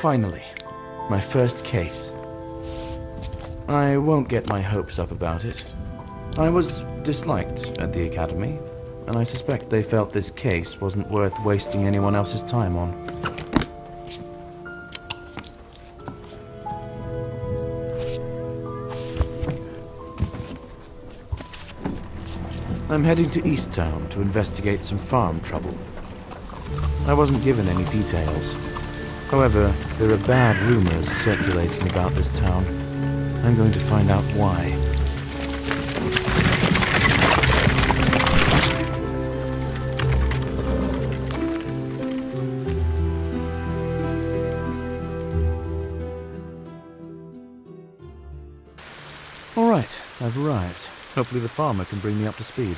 Finally, my first case. I won't get my hopes up about it. I was disliked at the academy, and I suspect they felt this case wasn't worth wasting anyone else's time on. I'm heading to East Town to investigate some farm trouble. I wasn't given any details. However, there are bad rumors circulating about this town. I'm going to find out why. All right, I've arrived. Hopefully the farmer can bring me up to speed.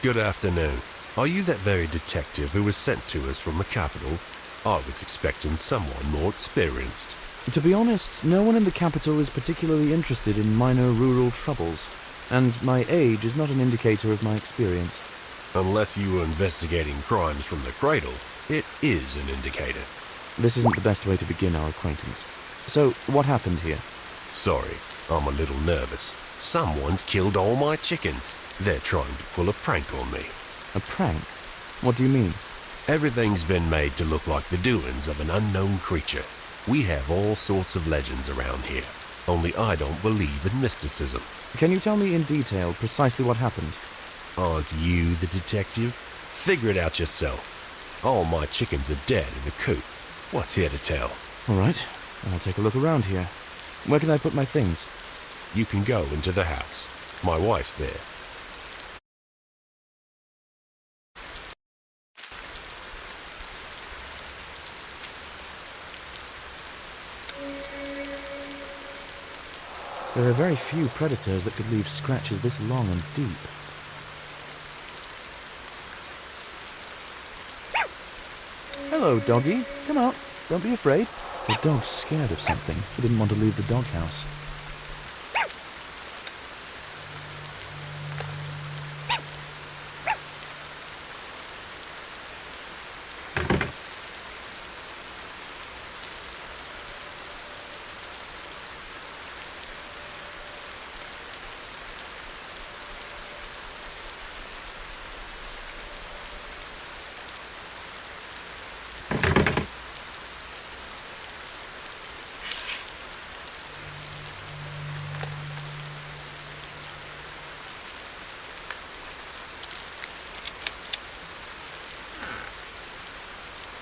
Good afternoon. Are you that very detective who was sent to us from the capital? I was expecting someone more experienced. To be honest, no one in the capital is particularly interested in minor rural troubles, and my age is not an indicator of my experience. Unless you were investigating crimes from the cradle, it is an indicator. This isn't the best way to begin our acquaintance. So, what happened here? Sorry, I'm a little nervous. Someone's killed all my chickens. They're trying to pull a prank on me. A prank? What do you mean? Everything's been made to look like the doings of an unknown creature. We have all sorts of legends around here, only I don't believe in mysticism. Can you tell me in detail precisely what happened? Aren't you the detective? Figure it out yourself. All my chickens are dead in the coop. What's here to tell? All right, I'll take a look around here. Where can I put my things? You can go into the house. My wife's there. There are very few predators that could leave scratches this long and deep. Hello, doggy. Come out. Don't be afraid. The dog's scared of something. He didn't want to leave the doghouse.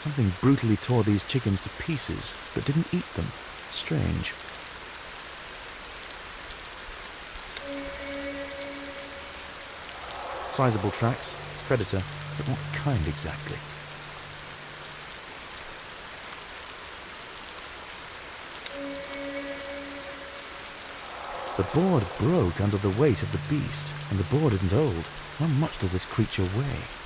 Something brutally tore these chickens to pieces, but didn't eat them. Strange. Sizable tracks. Predator. But what kind exactly? The board broke under the weight of the beast, and the board isn't old. How much does this creature weigh?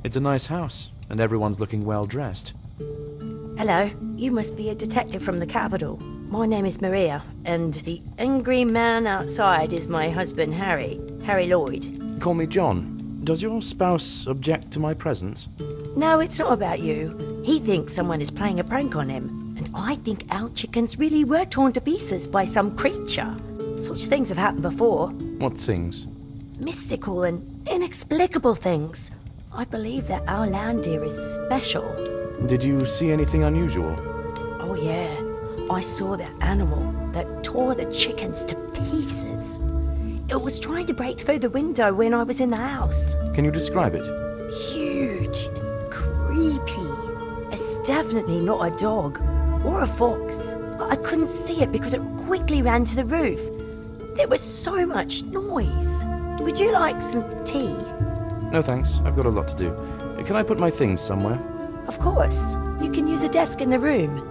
It's a nice house, and everyone's looking well dressed. Hello, you must be a detective from the capital. My name is Maria, and the angry man outside is my husband Harry Lloyd. Call me John. Does your spouse object to my presence? No, it's not about you. He thinks someone is playing a prank on him, and I think our chickens really were torn to pieces by some creature. Such things have happened before. What things? Mystical and inexplicable things. I believe that our land here is special. Did you see anything unusual? Oh yeah, I saw the animal that tore the chickens to pieces. It was trying to break through the window when I was in the house. Can you describe it? Huge and creepy. It's definitely not a dog or a fox. I couldn't see it because it quickly ran to the roof. There was so much noise. Would you like some tea? No thanks, I've got a lot to do. Can I put my things somewhere? Of course. You can use a desk in the room.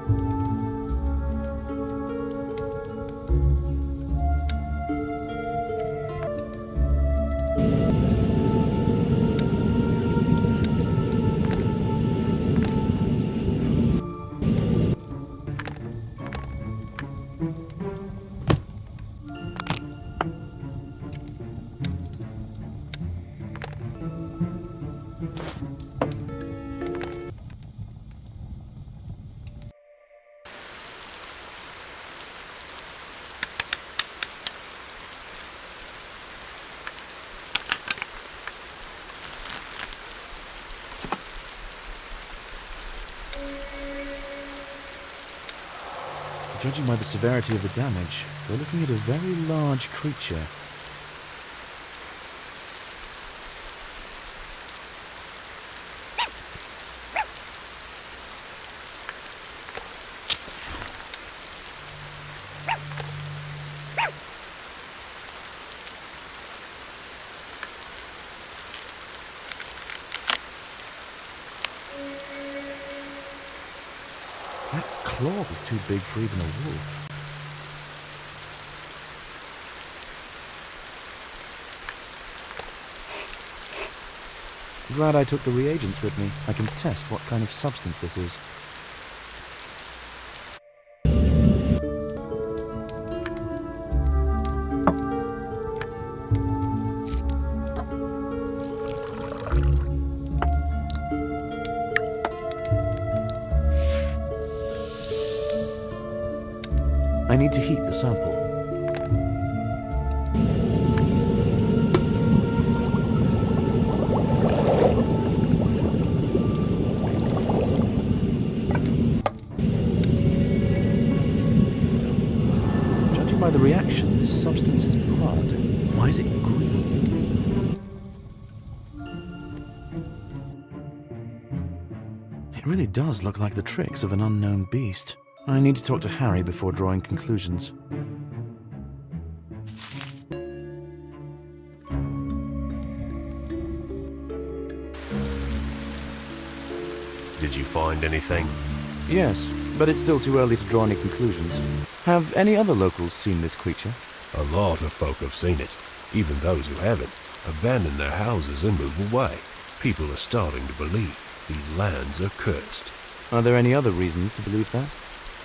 Judging by the severity of the damage, we're looking at a very large creature. That claw is too big for even a wolf. Glad I took the reagents with me. I can test what kind of substance this is. I need to heat the sample. Judging by the reaction, this substance is blood. Why is it green? It really does look like the tricks of an unknown beast. I need to talk to Harry before drawing conclusions. Did you find anything? Yes, but it's still too early to draw any conclusions. Have any other locals seen this creature? A lot of folk have seen it. Even those who haven't abandon their houses and move away. People are starting to believe these lands are cursed. Are there any other reasons to believe that?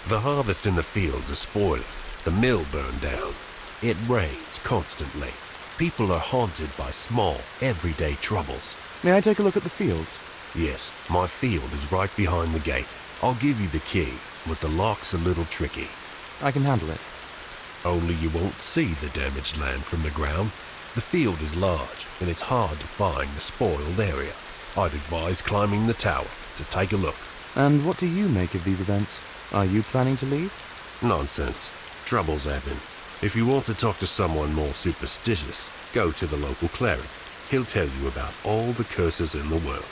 The harvest in the fields is spoiling. The mill burned down. It rains constantly. People are haunted by small, everyday troubles. May I take a look at the fields? Yes, my field is right behind the gate. I'll give you the key, but the lock's a little tricky. I can handle it. Only you won't see the damaged land from the ground. The field is large, and it's hard to find the spoiled area. I'd advise climbing the tower to take a look. And what do you make of these events? Are you planning to leave? Nonsense. Troubles happen. If you want to talk to someone more superstitious, go to the local cleric. He'll tell you about all the curses in the world.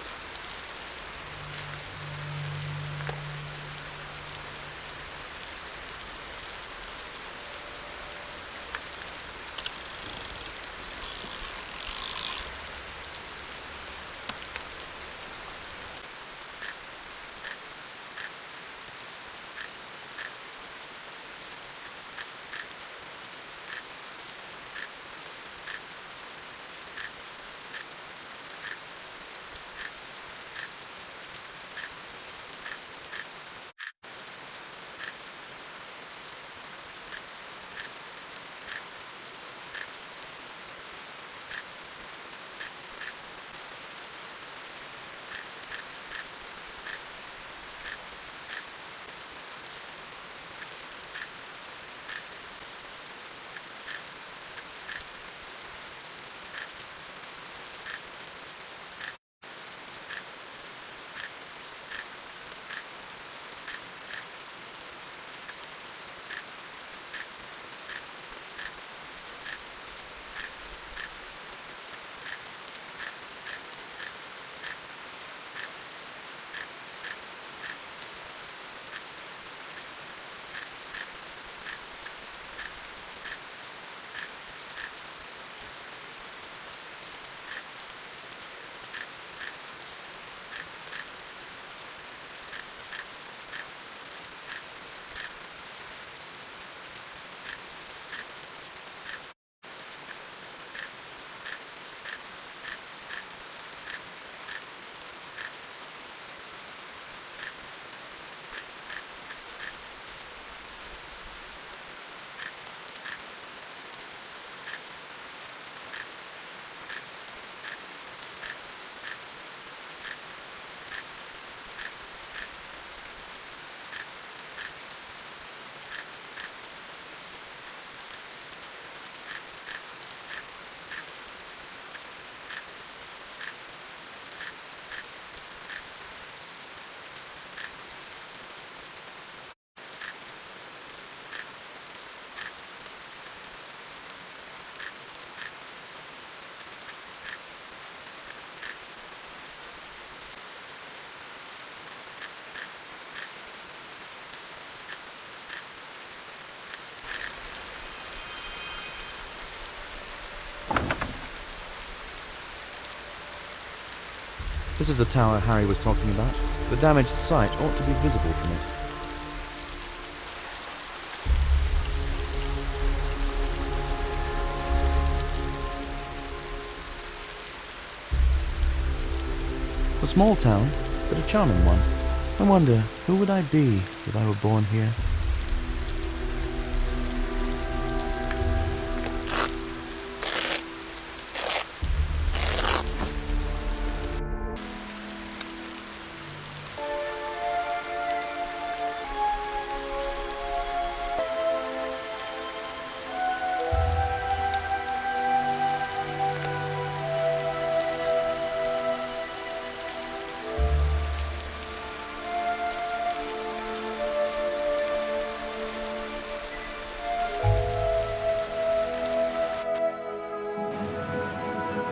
This is the tower Harry was talking about. The damaged site ought to be visible from it. A small town, but a charming one. I wonder, who would I be if I were born here?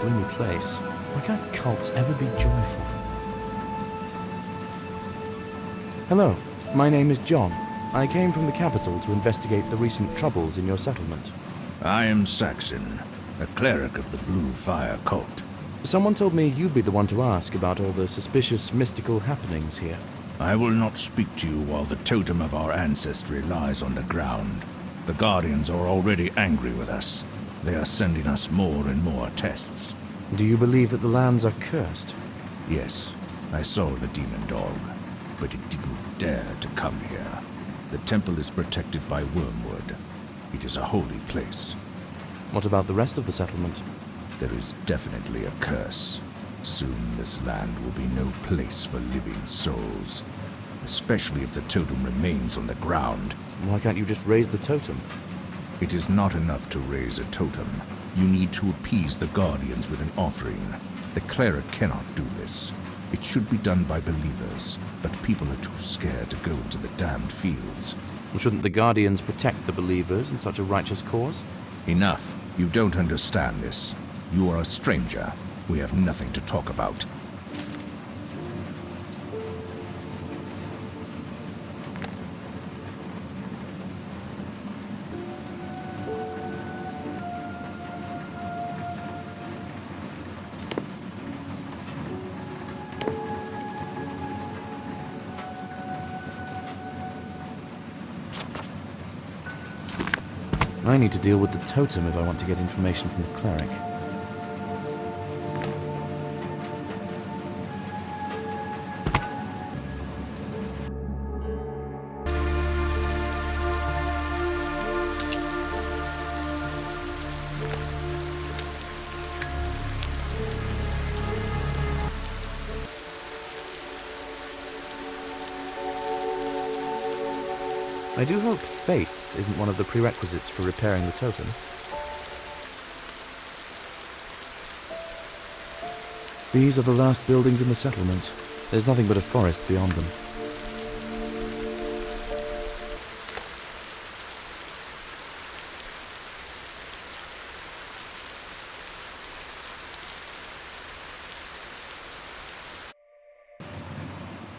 Gloomy place. Why can't cults ever be joyful? Hello, my name is John. I came from the capital to investigate the recent troubles in your settlement. I am Saxon, a cleric of the Blue Fire cult. Someone told me you'd be the one to ask about all the suspicious mystical happenings here. I will not speak to you while the totem of our ancestry lies on the ground. The Guardians are already angry with us. They are sending us more and more tests. Do you believe that the lands are cursed? Yes, I saw the demon dog, but it didn't dare to come here. The temple is protected by wormwood. It is a holy place. What about the rest of the settlement? There is definitely a curse. Soon this land will be no place for living souls, especially if the totem remains on the ground. Why can't you just raise the totem? It is not enough to raise a totem. You need to appease the Guardians with an offering. The cleric cannot do this. It should be done by believers, but people are too scared to go into the damned fields. Shouldn't the Guardians protect the believers in such a righteous cause? Enough. You don't understand this. You are a stranger. We have nothing to talk about. I need to deal with the totem if I want to get information from the cleric. I do hope faith isn't one of the prerequisites for repairing the totem. These are the last buildings in the settlement. There's nothing but a forest beyond them.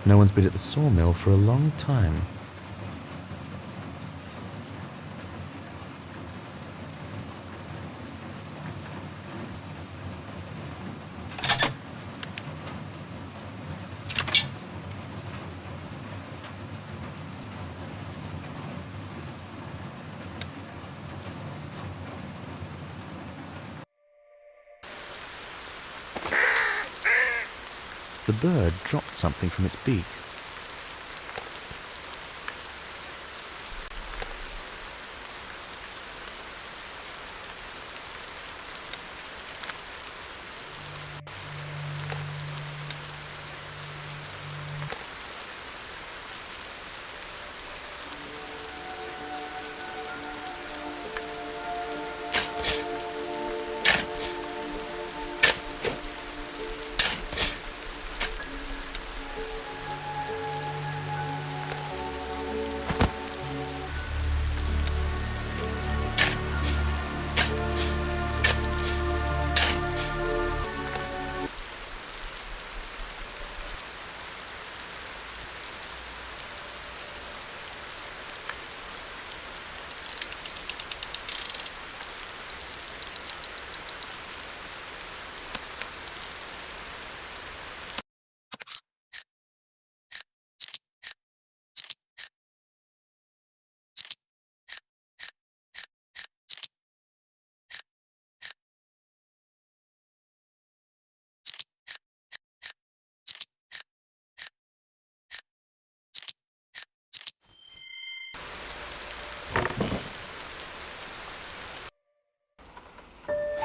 No one's been at the sawmill for a long time. The bird dropped something from its beak.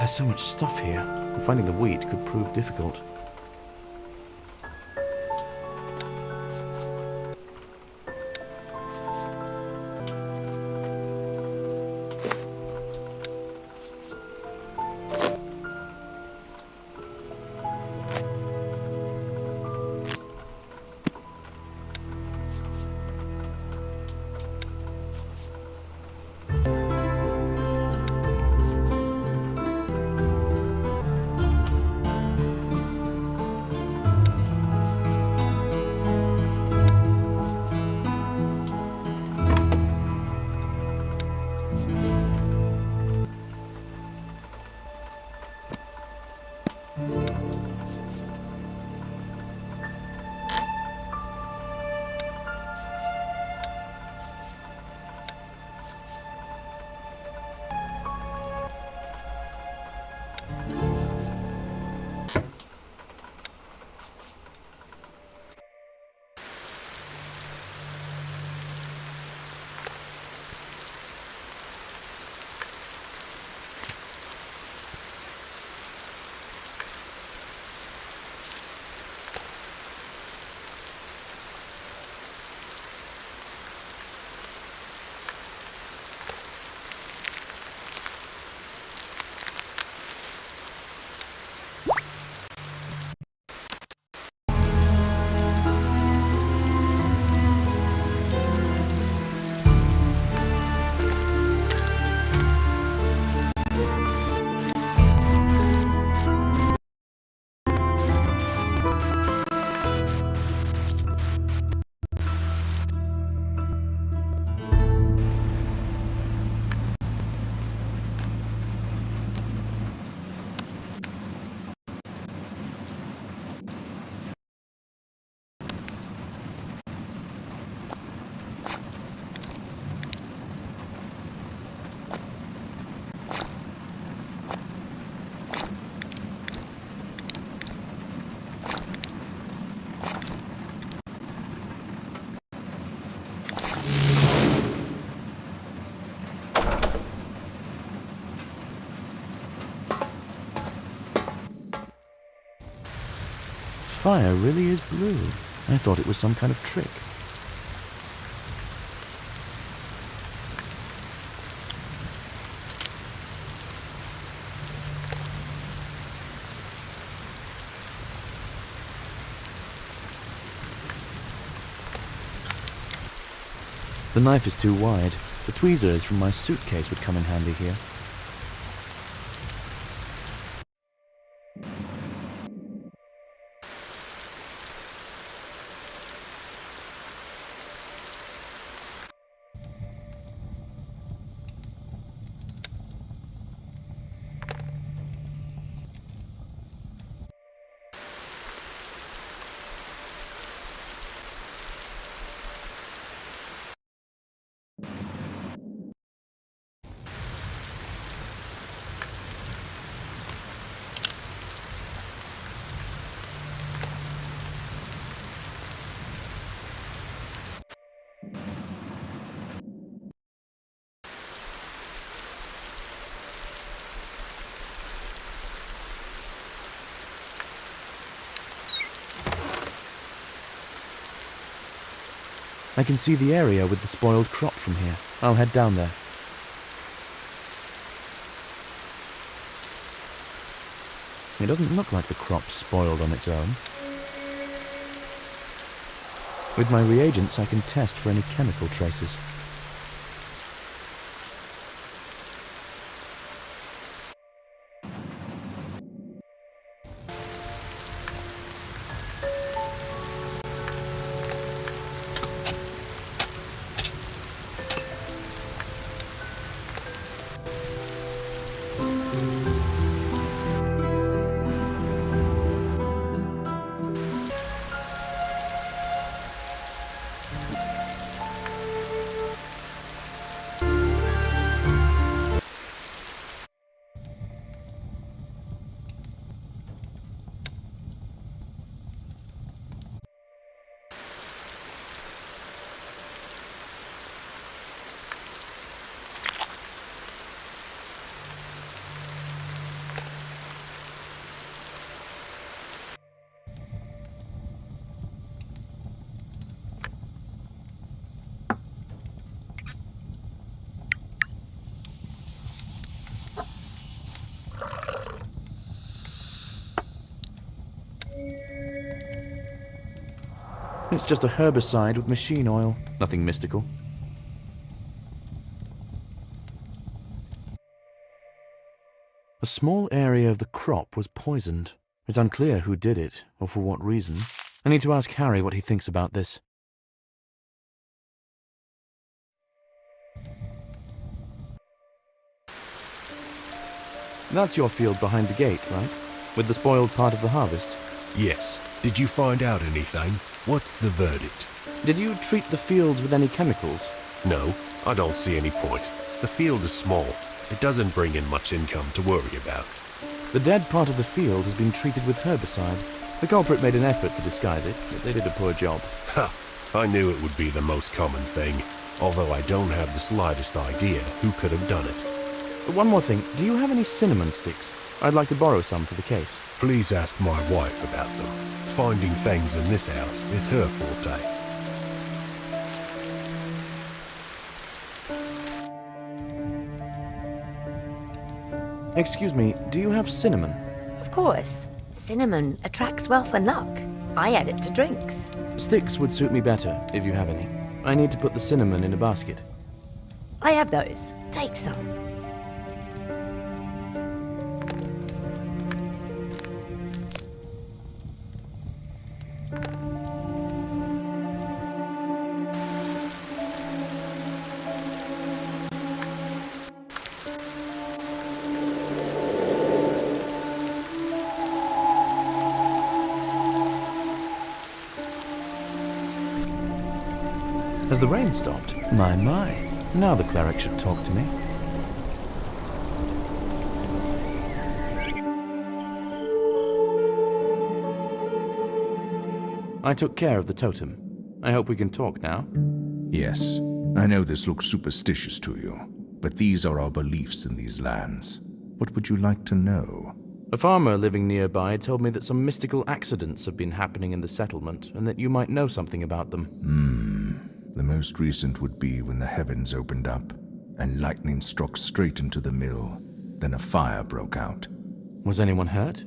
There's so much stuff here. Finding the wheat could prove difficult. Fire really is blue. I thought it was some kind of trick. The knife is too wide. The tweezers from my suitcase would come in handy here. I can see the area with the spoiled crop from here. I'll head down there. It doesn't look like the crop's spoiled on its own. With my reagents, I can test for any chemical traces. It's just a herbicide with machine oil. Nothing mystical. A small area of the crop was poisoned. It's unclear who did it, or for what reason. I need to ask Harry what he thinks about this. That's your field behind the gate, right? With the spoiled part of the harvest? Yes. Did you find out anything? What's the verdict? Did you treat the fields with any chemicals? No, I don't see any point. The field is small. It doesn't bring in much income to worry about. The dead part of the field has been treated with herbicide. The culprit made an effort to disguise it, but they did a poor job. Ha! I knew it would be the most common thing, although I don't have the slightest idea who could have done it. One more thing, do you have any cinnamon sticks? I'd like to borrow some for the case. Please ask my wife about them. Finding things in this house is her forte. Excuse me, do you have cinnamon? Of course. Cinnamon attracts wealth and luck. I add it to drinks. Sticks would suit me better, if you have any. I need to put the cinnamon in a basket. I have those. Take some. Has the rain stopped? My. Now the cleric should talk to me. I took care of the totem. I hope we can talk now. Yes, I know this looks superstitious to you, but these are our beliefs in these lands. What would you like to know? A farmer living nearby told me that some mystical accidents have been happening in the settlement, and that you might know something about them. The most recent would be when the heavens opened up, and lightning struck straight into the mill. Then a fire broke out. Was anyone hurt?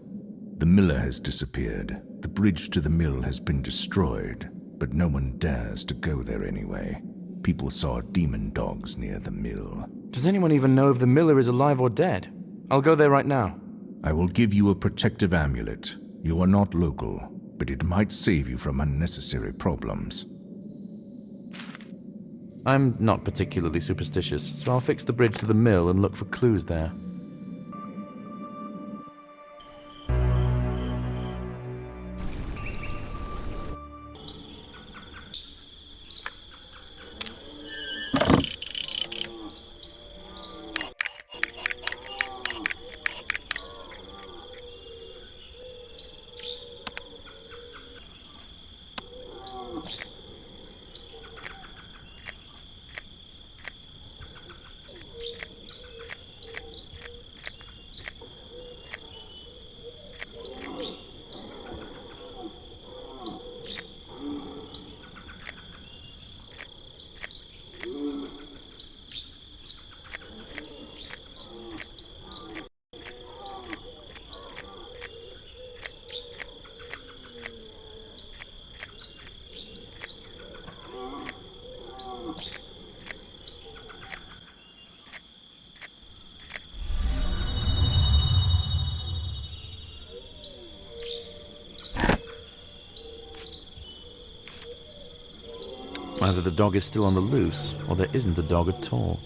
The miller has disappeared. The bridge to the mill has been destroyed, but no one dares to go there anyway. People saw demon dogs near the mill. Does anyone even know if the miller is alive or dead? I'll go there right now. I will give you a protective amulet. You are not local, but it might save you from unnecessary problems. I'm not particularly superstitious, so I'll fix the bridge to the mill and look for clues there. Either the dog is still on the loose, or there isn't a dog at all.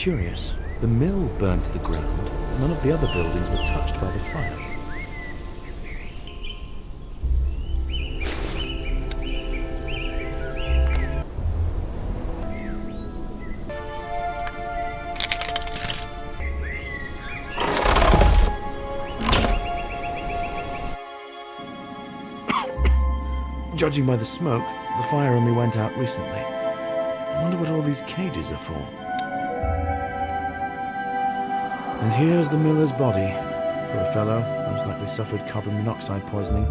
curious. The mill burnt to the ground. None of the other buildings were touched by the fire. Judging by the smoke, the fire only went out recently. I wonder what all these cages are for. And here's the miller's body. Poor fellow, most likely suffered carbon monoxide poisoning.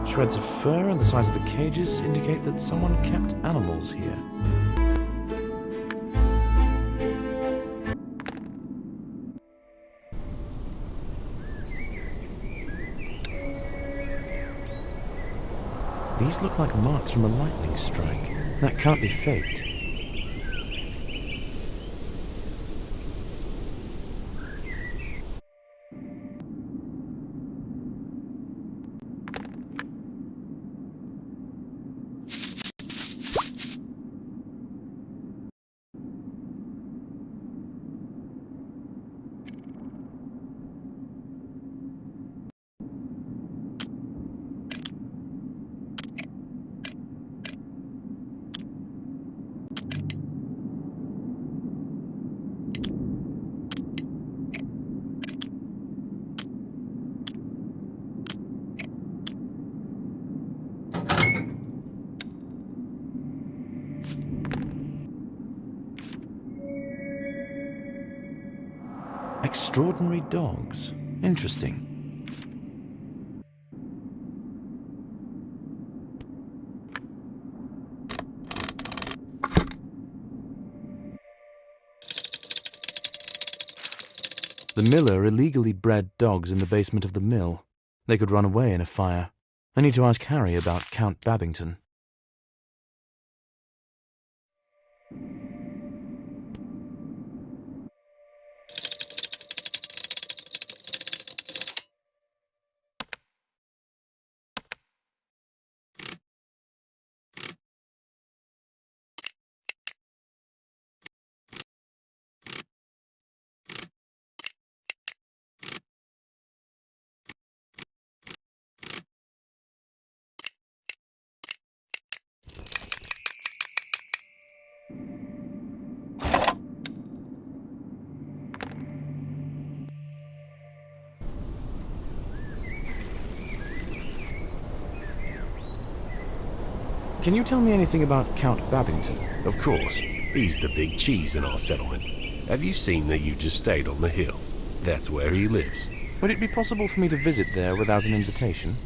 Shreds of fur and the size of the cages indicate that someone kept animals here. These look like marks from a lightning strike. That can't be faked. Extraordinary dogs. Interesting. The miller illegally bred dogs in the basement of the mill. They could run away in a fire. I need to ask Harry about Count Babington. Can you tell me anything about Count Babington? Of course. He's the big cheese in our settlement. Have you seen that you just stayed on the hill? That's where he lives. Would it be possible for me to visit there without an invitation?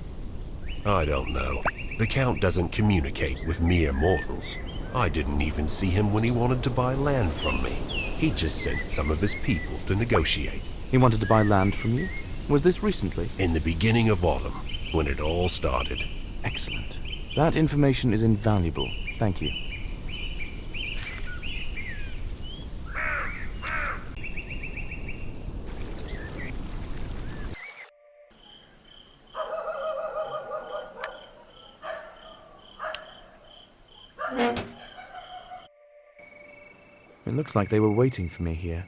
I don't know. The Count doesn't communicate with mere mortals. I didn't even see him when he wanted to buy land from me. He just sent some of his people to negotiate. He wanted to buy land from you? Was this recently? In the beginning of autumn, when it all started. Excellent. That information is invaluable. Thank you. It looks like they were waiting for me here.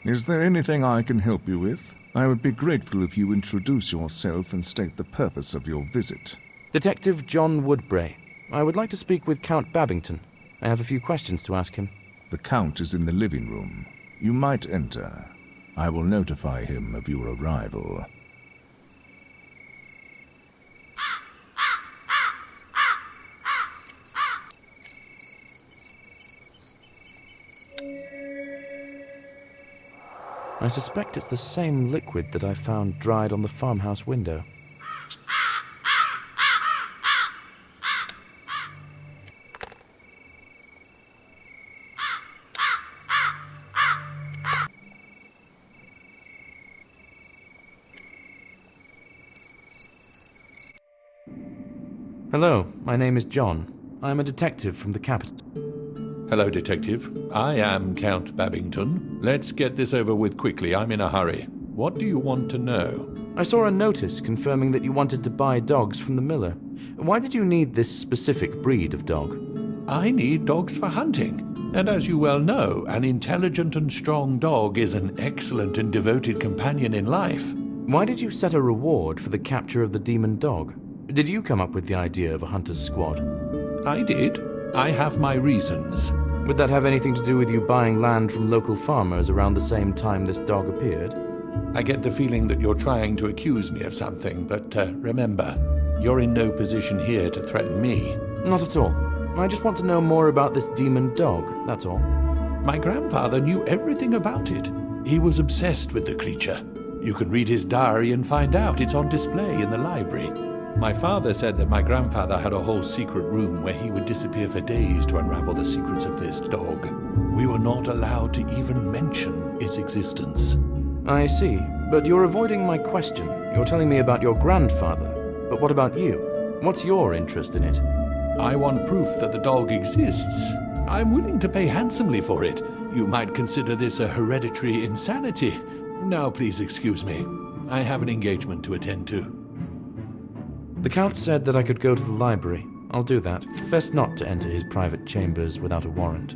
Is there anything I can help you with? I would be grateful if you introduce yourself and state the purpose of your visit. Detective John Woodbray. I would like to speak with Count Babington. I have a few questions to ask him. The Count is in the living room. You might enter. I will notify him of your arrival. I suspect it's the same liquid that I found dried on the farmhouse window. Hello, my name is John. I'm a detective from the capital. Hello, Detective. I am Count Babington. Let's get this over with quickly. I'm in a hurry. What do you want to know? I saw a notice confirming that you wanted to buy dogs from the miller. Why did you need this specific breed of dog? I need dogs for hunting. And as you well know, an intelligent and strong dog is an excellent and devoted companion in life. Why did you set a reward for the capture of the demon dog? Did you come up with the idea of a hunter's squad? I did. I have my reasons. Would that have anything to do with you buying land from local farmers around the same time this dog appeared? I get the feeling that you're trying to accuse me of something, but remember, you're in no position here to threaten me. Not at all. I just want to know more about this demon dog, that's all. My grandfather knew everything about it. He was obsessed with the creature. You can read his diary and find out. It's on display in the library. My father said that my grandfather had a whole secret room where he would disappear for days to unravel the secrets of this dog. We were not allowed to even mention its existence. I see, but you're avoiding my question. You're telling me about your grandfather. But what about you? What's your interest in it? I want proof that the dog exists. I'm willing to pay handsomely for it. You might consider this a hereditary insanity. Now please excuse me. I have an engagement to attend to. The Count said that I could go to the library. I'll do that. Best not to enter his private chambers without a warrant.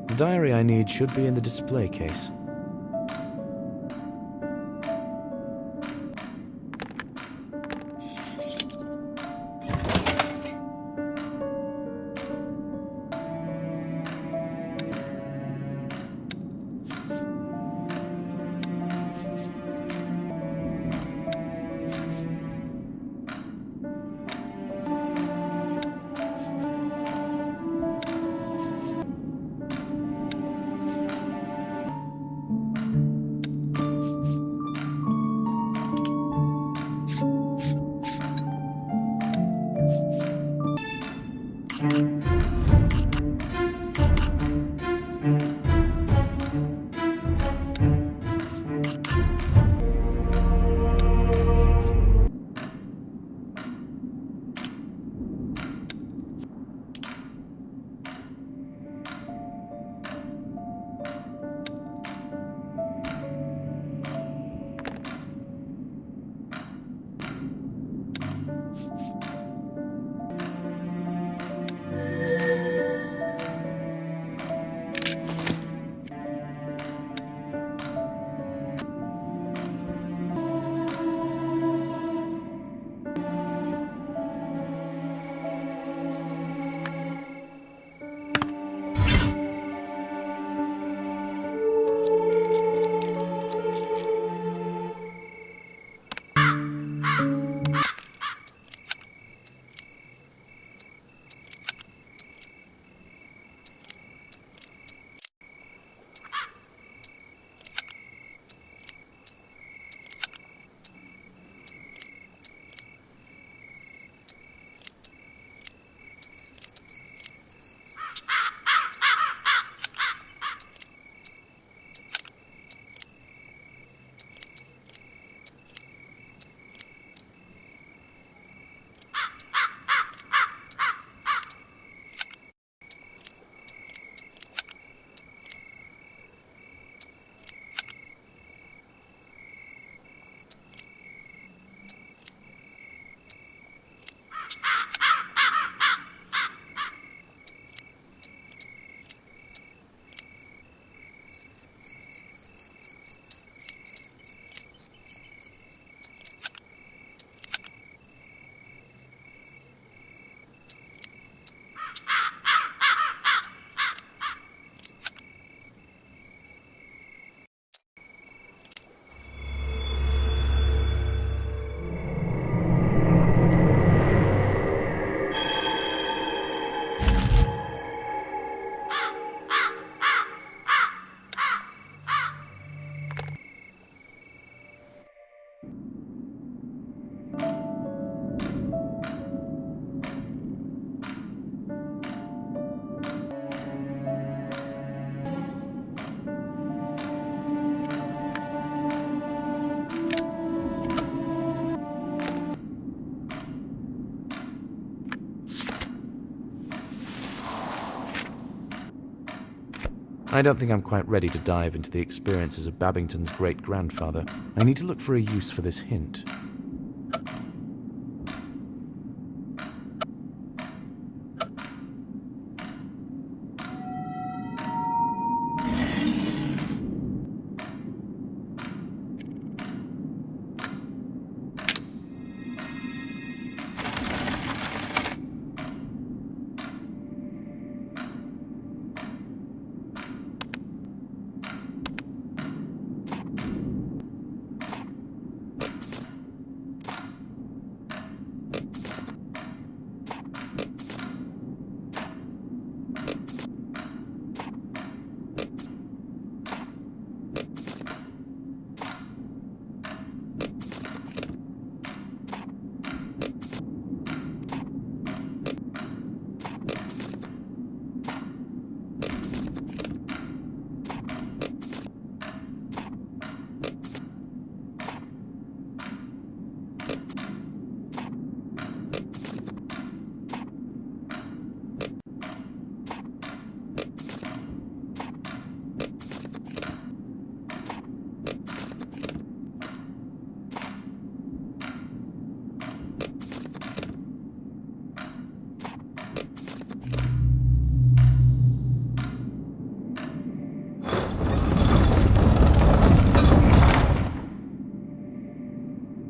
The diary I need should be in the display case. I don't think I'm quite ready to dive into the experiences of Babington's great-grandfather. I need to look for a use for this hint.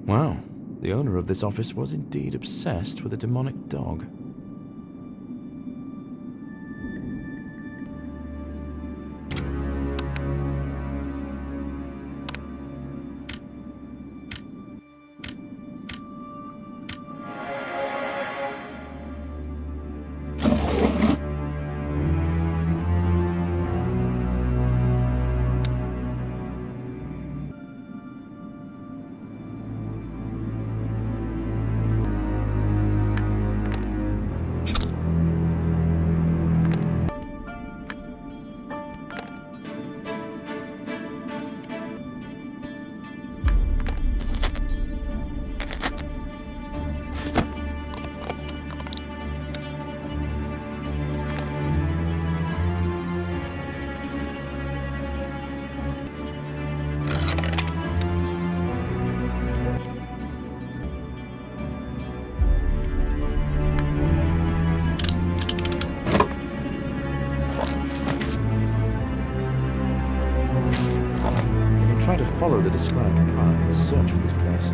Wow, the owner of this office was indeed obsessed with a demonic dog. Try to follow the described path and search for this place.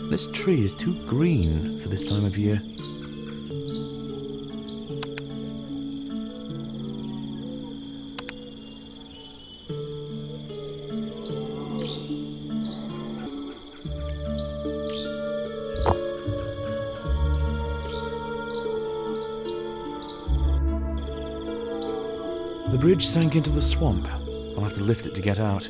This tree is too green for this time of year. The bridge sank into the swamp. I'll have to lift it to get out.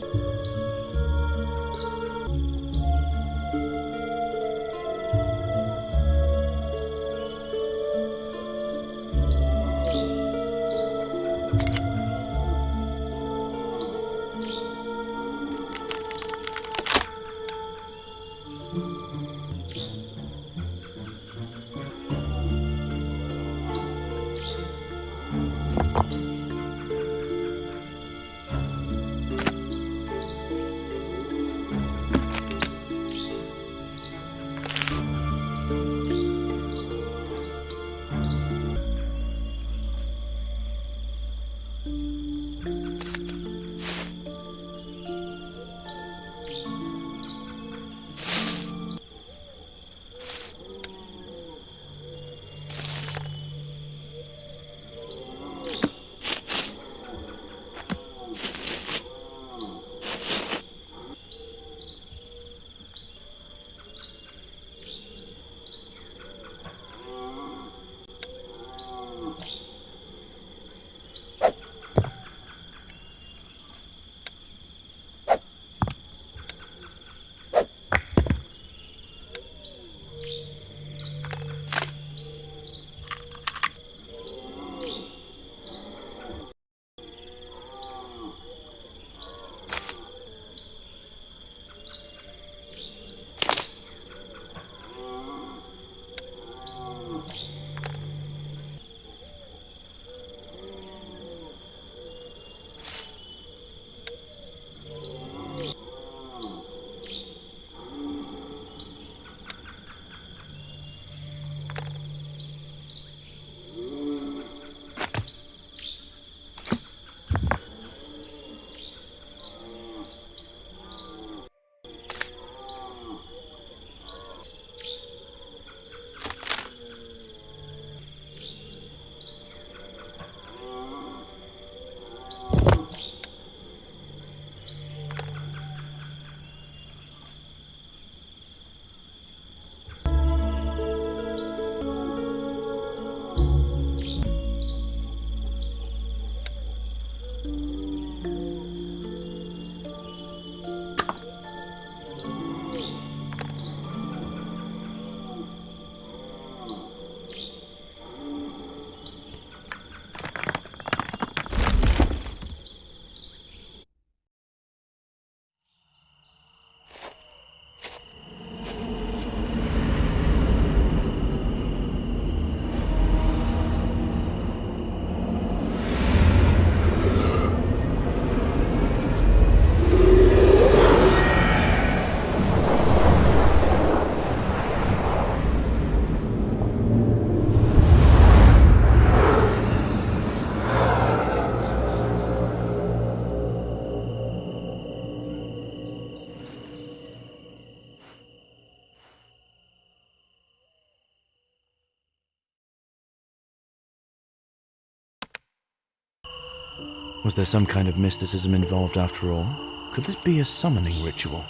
Was there some kind of mysticism involved after all? Could this be a summoning ritual?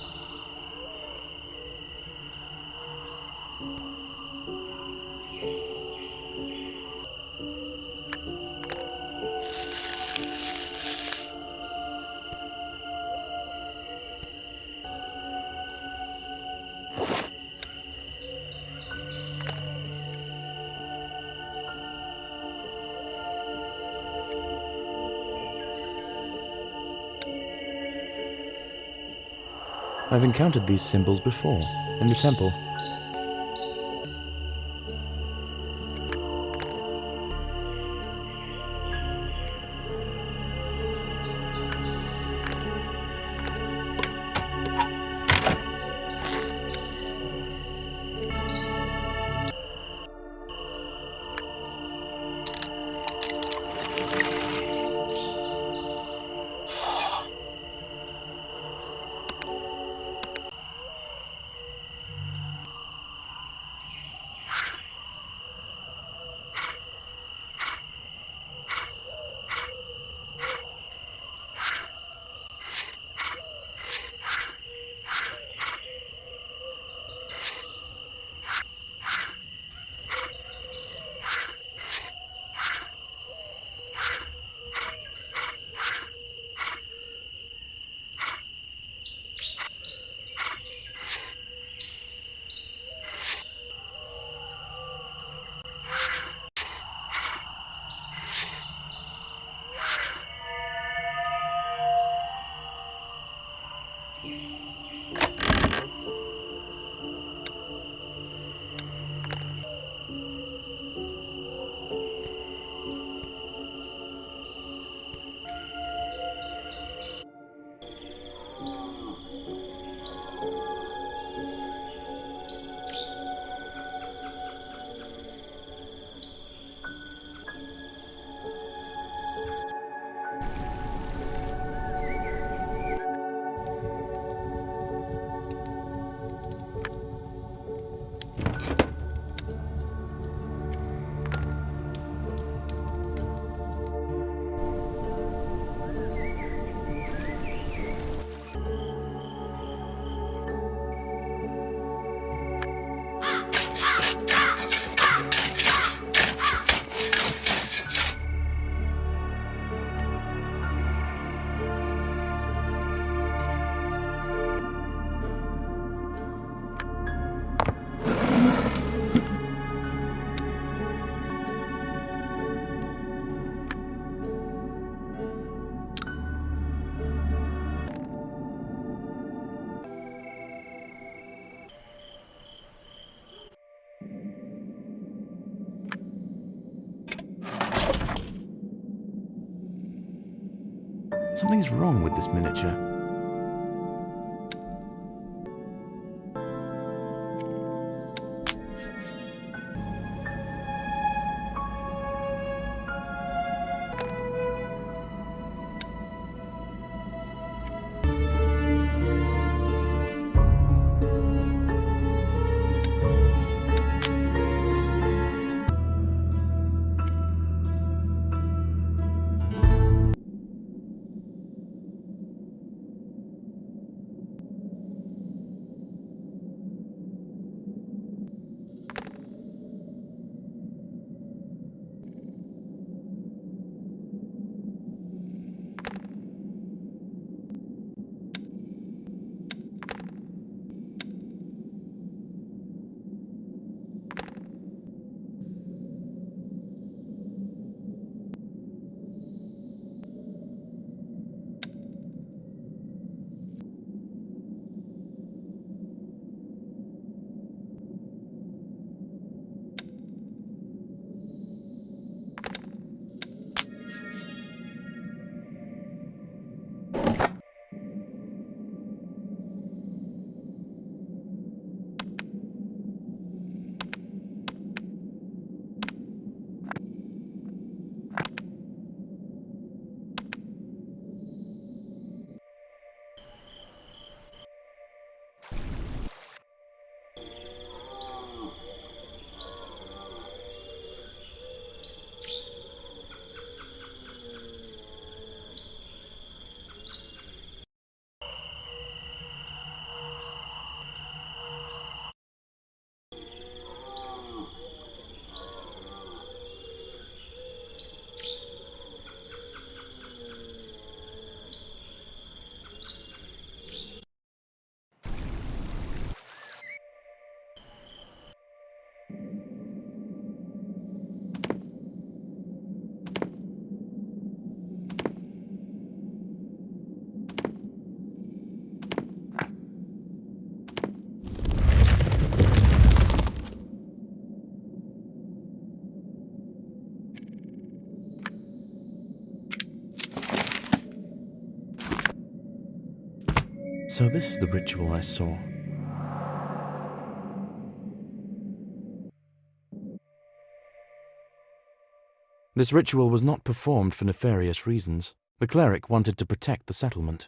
I've encountered these symbols before, in the temple. Something's wrong with this miniature. So this is the ritual I saw. This ritual was not performed for nefarious reasons. The cleric wanted to protect the settlement.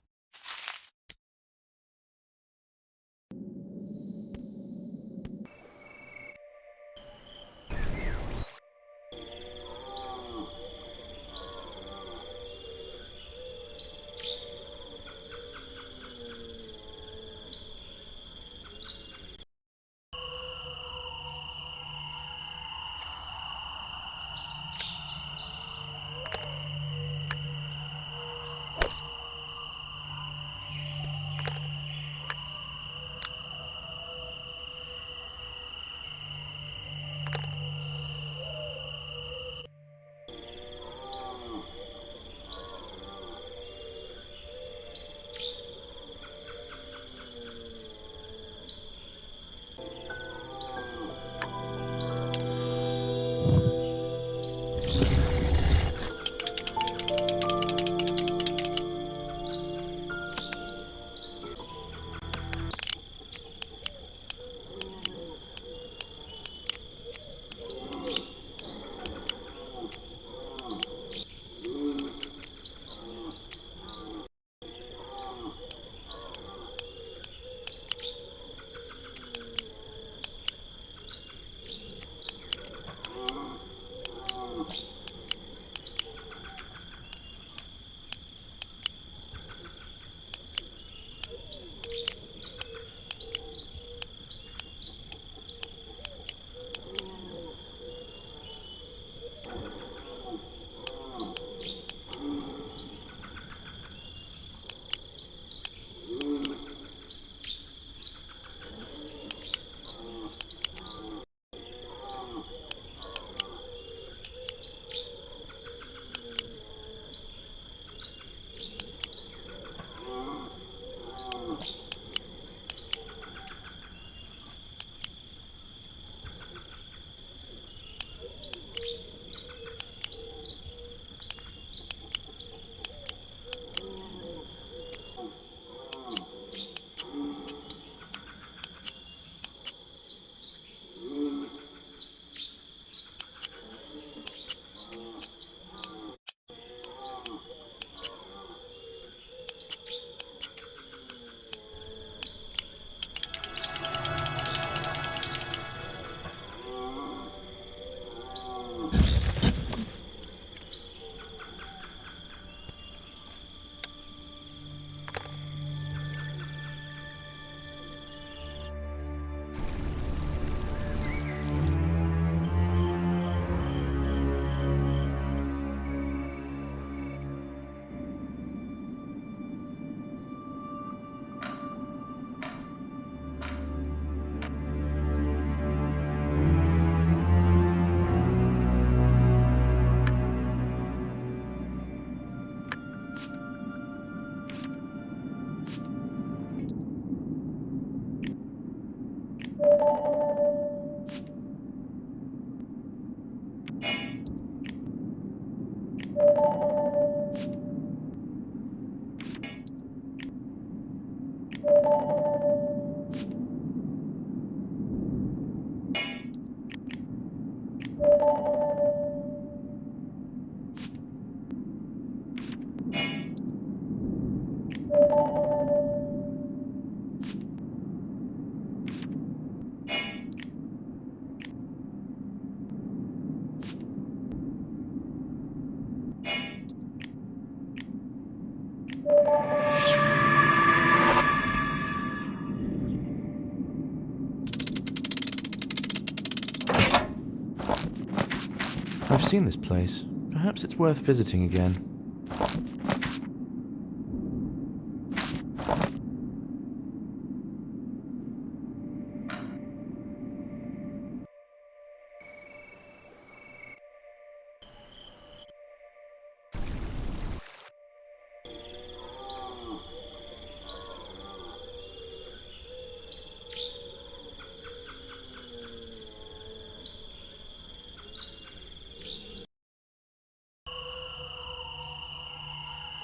I've seen this place. Perhaps it's worth visiting again.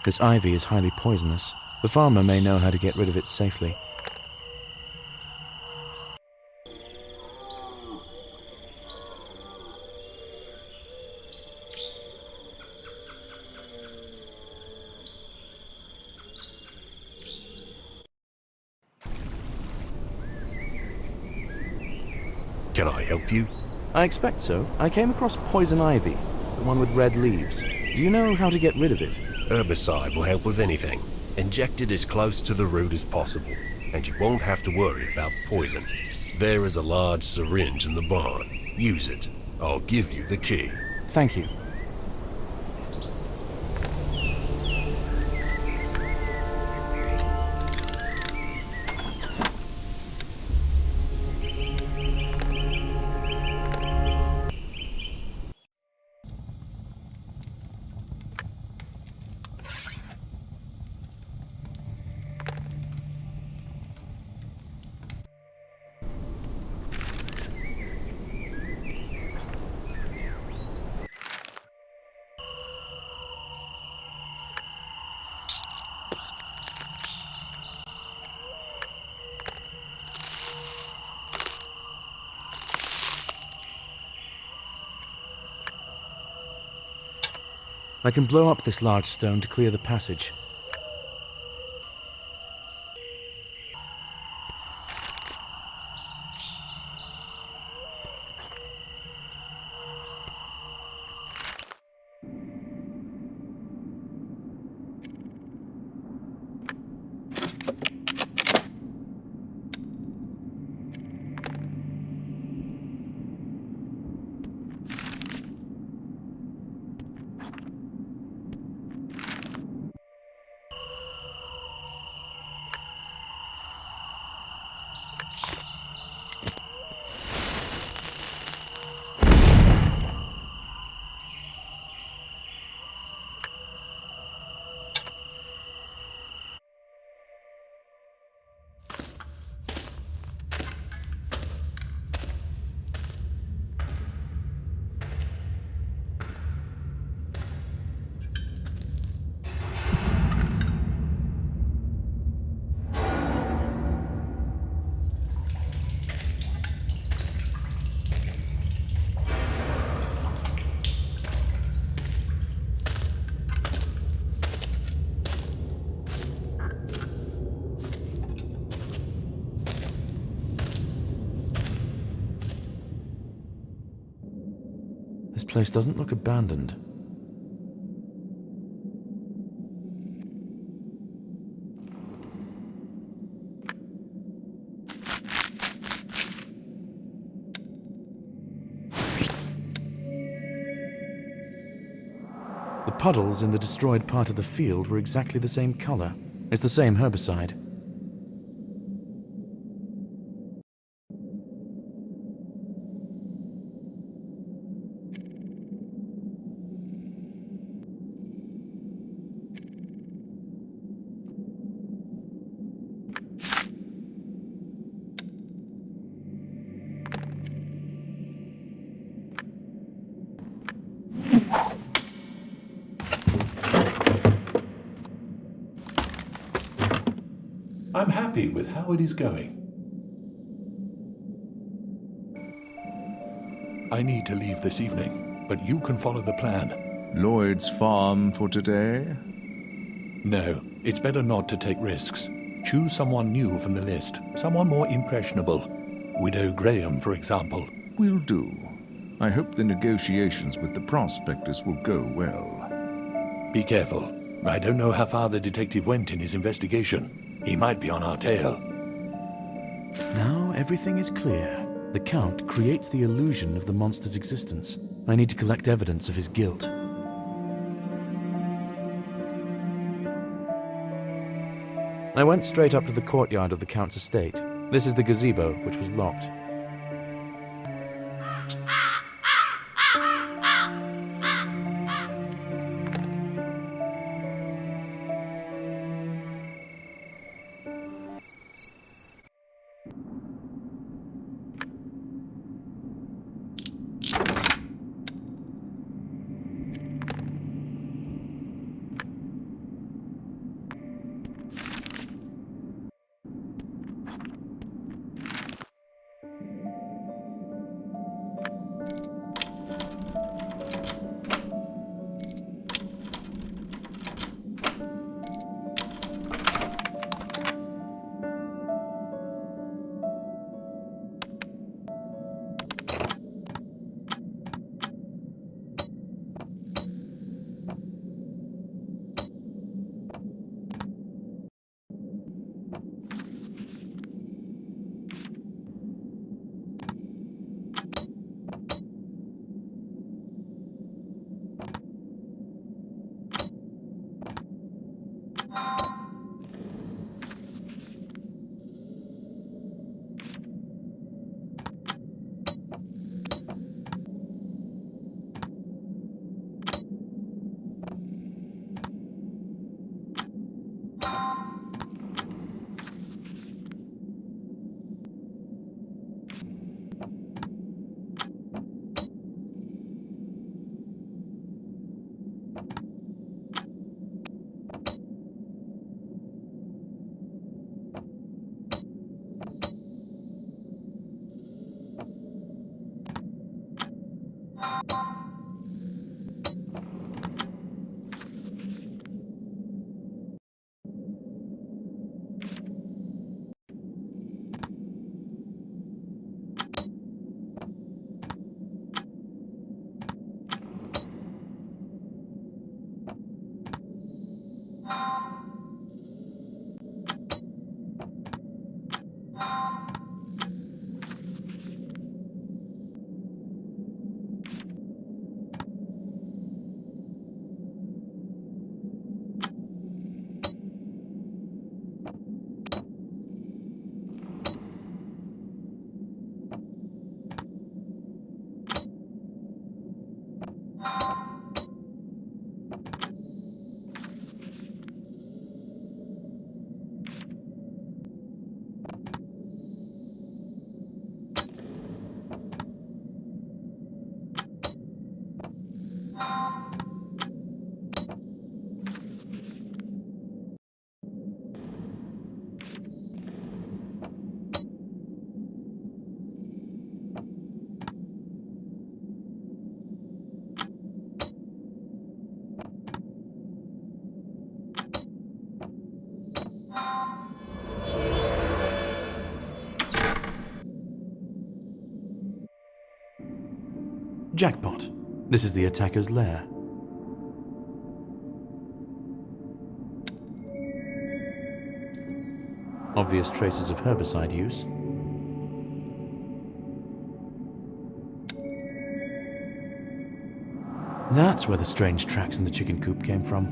This ivy is highly poisonous. The farmer may know how to get rid of it safely. Can I help you? I expect so. I came across poison ivy, the one with red leaves. Do you know how to get rid of it? Herbicide will help with anything. Inject it as close to the root as possible, and you won't have to worry about poison. There is a large syringe in the barn. Use it. I'll give you the key. Thank you. I can blow up this large stone to clear the passage. This place doesn't look abandoned. The puddles in the destroyed part of the field were exactly the same color. It's the same herbicide. I'm happy with how it is going. I need to leave this evening, but you can follow the plan. Lloyd's farm for today? No, it's better not to take risks. Choose someone new from the list, someone more impressionable. Widow Graham, for example. Will do. I hope the negotiations with the prospectors will go well. Be careful. I don't know how far the detective went in his investigation. He might be on our tail. Now everything is clear. The Count creates the illusion of the monster's existence, I need to collect evidence of his guilt. I went straight up to the courtyard of the Count's estate. This is the gazebo, which was locked. Jackpot. This is the attacker's lair. Obvious traces of herbicide use. That's where the strange tracks in the chicken coop came from.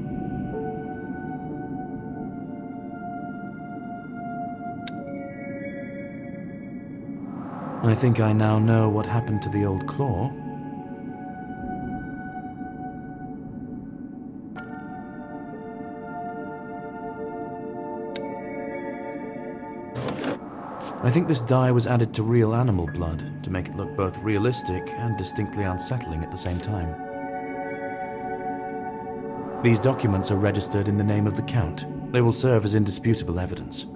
I think I now know what happened to the old claw. I think this dye was added to real animal blood to make it look both realistic and distinctly unsettling at the same time. These documents are registered in the name of the Count. They will serve as indisputable evidence.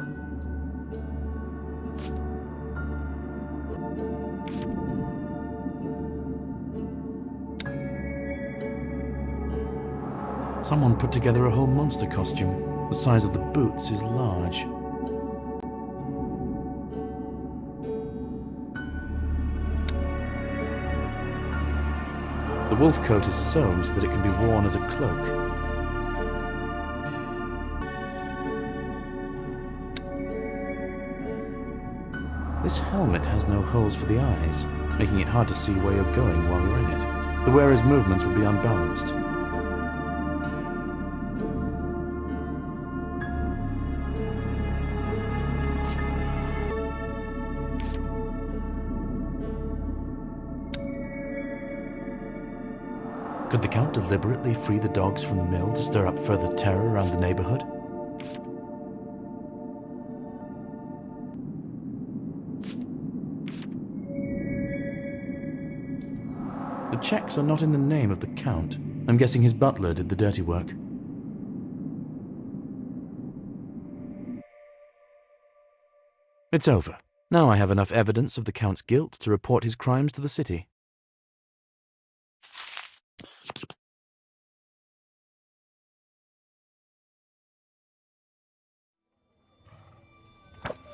Someone put together a whole monster costume. The size of the boots is large. The wolf coat is sewn so that it can be worn as a cloak. This helmet has no holes for the eyes, making it hard to see where you're going while you're in it. The wearer's movements would be unbalanced. Could the Count deliberately free the dogs from the mill to stir up further terror around the neighborhood? The checks are not in the name of the Count. I'm guessing his butler did the dirty work. It's over. Now I have enough evidence of the Count's guilt to report his crimes to the city.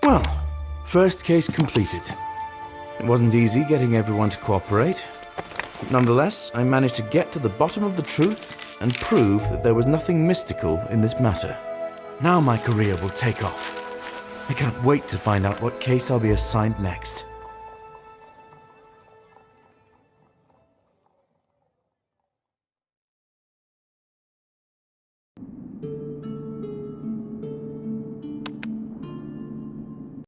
Well, first case completed. It wasn't easy getting everyone to cooperate. Nonetheless, I managed to get to the bottom of the truth and prove that there was nothing mystical in this matter. Now my career will take off. I can't wait to find out what case I'll be assigned next.